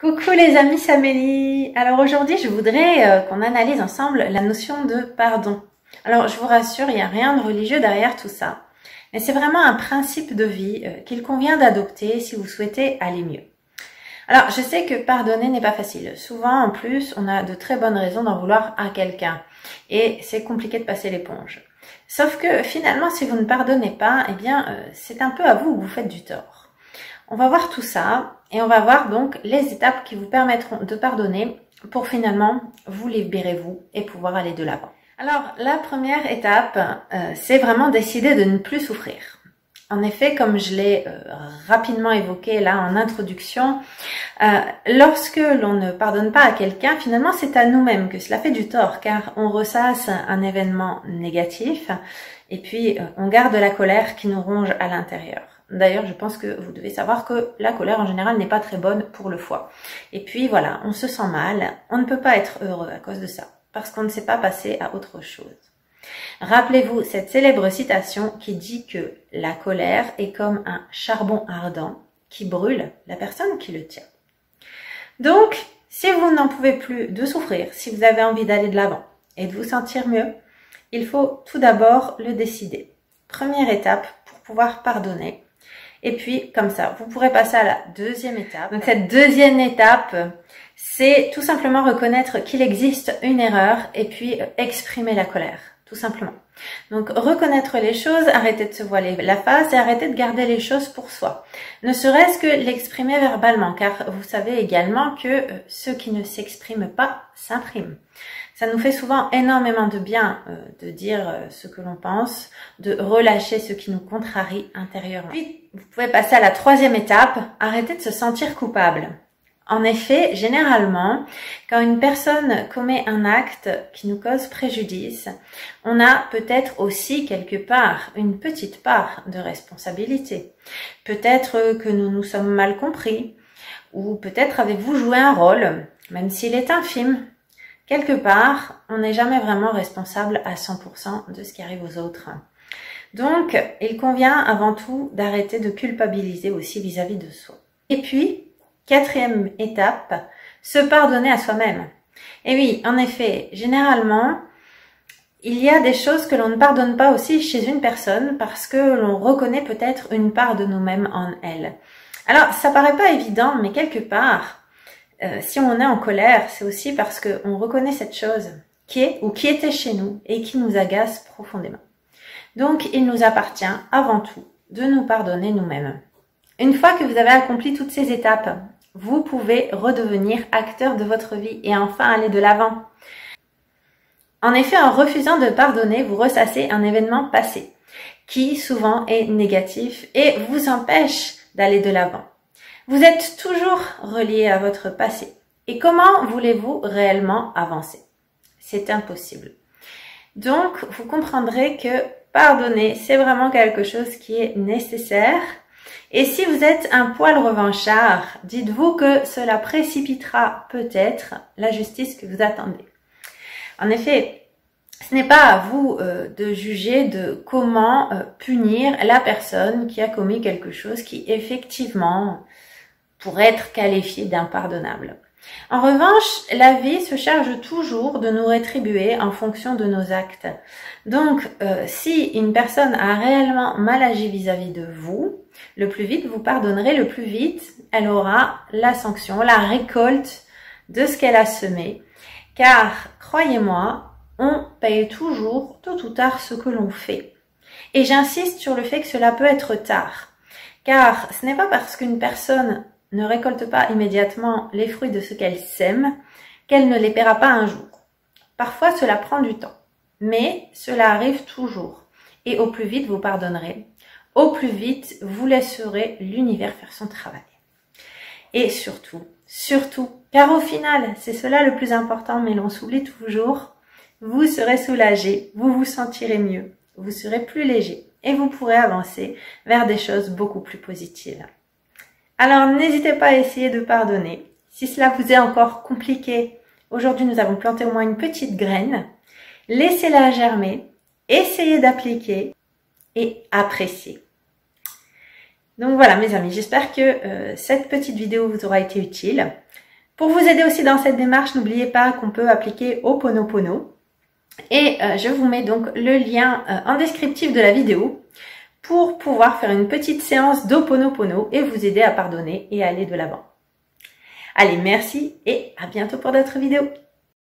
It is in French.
Coucou les amis, c'est Amélie. Alors aujourd'hui, je voudrais qu'on analyse ensemble la notion de pardon. Alors je vous rassure, il n'y a rien de religieux derrière tout ça. Mais c'est vraiment un principe de vie qu'il convient d'adopter si vous souhaitez aller mieux. Alors je sais que pardonner n'est pas facile. Souvent en plus, on a de très bonnes raisons d'en vouloir à quelqu'un. Et c'est compliqué de passer l'éponge. Sauf que finalement, si vous ne pardonnez pas, eh bien c'est un peu à vous que vous faites du tort. On va voir tout ça et on va voir donc les étapes qui vous permettront de pardonner pour finalement vous libérer vous et pouvoir aller de l'avant. Alors la première étape, c'est vraiment décider de ne plus souffrir. En effet, comme je l'ai rapidement évoqué là en introduction, lorsque l'on ne pardonne pas à quelqu'un, finalement c'est à nous-mêmes que cela fait du tort car on ressasse un événement négatif et puis on garde la colère qui nous ronge à l'intérieur. D'ailleurs, je pense que vous devez savoir que la colère en général n'est pas très bonne pour le foie. Et puis voilà, on se sent mal, on ne peut pas être heureux à cause de ça, parce qu'on ne sait pas passer à autre chose. Rappelez-vous cette célèbre citation qui dit que la colère est comme un charbon ardent qui brûle la personne qui le tient. Donc, si vous n'en pouvez plus de souffrir, si vous avez envie d'aller de l'avant et de vous sentir mieux, il faut tout d'abord le décider. Première étape pour pouvoir pardonner. Et puis, comme ça, vous pourrez passer à la deuxième étape. Donc, cette deuxième étape, c'est tout simplement reconnaître qu'il existe une erreur et puis exprimer la colère, tout simplement. Donc, reconnaître les choses, arrêter de se voiler la face et arrêter de garder les choses pour soi. Ne serait-ce que l'exprimer verbalement, car vous savez également que ceux qui ne s'expriment pas s'impriment. Ça nous fait souvent énormément de bien de dire ce que l'on pense, de relâcher ce qui nous contrarie intérieurement. Puis, vous pouvez passer à la troisième étape, arrêter de se sentir coupable. En effet, généralement, quand une personne commet un acte qui nous cause préjudice, on a peut-être aussi quelque part une petite part de responsabilité. Peut-être que nous nous sommes mal compris, ou peut-être avez-vous joué un rôle, même s'il est infime. Quelque part, on n'est jamais vraiment responsable à 100% de ce qui arrive aux autres. Donc, il convient avant tout d'arrêter de culpabiliser aussi vis-à-vis de soi. Et puis, quatrième étape, se pardonner à soi-même. Et oui, en effet, généralement, il y a des choses que l'on ne pardonne pas aussi chez une personne parce que l'on reconnaît peut-être une part de nous-mêmes en elle. Alors, ça paraît pas évident, mais quelque part, si on est en colère, c'est aussi parce qu'on reconnaît cette chose qui est ou qui était chez nous et qui nous agace profondément. Donc, il nous appartient avant tout de nous pardonner nous-mêmes. Une fois que vous avez accompli toutes ces étapes, vous pouvez redevenir acteur de votre vie et enfin aller de l'avant. En effet, en refusant de pardonner, vous ressassez un événement passé qui souvent est négatif et vous empêche d'aller de l'avant. Vous êtes toujours relié à votre passé. Et comment voulez-vous réellement avancer? C'est impossible. Donc, vous comprendrez que pardonner, c'est vraiment quelque chose qui est nécessaire. Et si vous êtes un poil revanchard, dites-vous que cela précipitera peut-être la justice que vous attendez. En effet, ce n'est pas à vous de juger de comment punir la personne qui a commis quelque chose qui effectivement pourrait être qualifié d'impardonnable. En revanche, la vie se charge toujours de nous rétribuer en fonction de nos actes. Donc, si une personne a réellement mal agi vis-à-vis de vous, le plus vite vous pardonnerez, le plus vite elle aura la sanction, la récolte de ce qu'elle a semé. Car, croyez-moi, on paye toujours, tôt ou tard, ce que l'on fait. Et j'insiste sur le fait que cela peut être tard. Car ce n'est pas parce qu'une personne ne récolte pas immédiatement les fruits de ce qu'elle sème, qu'elle ne les paiera pas un jour. Parfois, cela prend du temps, mais cela arrive toujours. Et au plus vite, vous pardonnerez. Au plus vite, vous laisserez l'univers faire son travail. Et surtout, car au final, c'est cela le plus important, mais l'on s'oublie toujours, vous serez soulagé, vous vous sentirez mieux, vous serez plus léger et vous pourrez avancer vers des choses beaucoup plus positives. Alors, n'hésitez pas à essayer de pardonner. Si cela vous est encore compliqué, aujourd'hui nous avons planté au moins une petite graine. Laissez-la germer, essayez d'appliquer et appréciez. Donc voilà mes amis, j'espère que cette petite vidéo vous aura été utile. Pour vous aider aussi dans cette démarche, n'oubliez pas qu'on peut appliquer Ho'oponopono. Et je vous mets donc le lien en descriptif de la vidéo pour pouvoir faire une petite séance d'Ho'oponopono et vous aider à pardonner et à aller de l'avant. Allez, merci et à bientôt pour d'autres vidéos.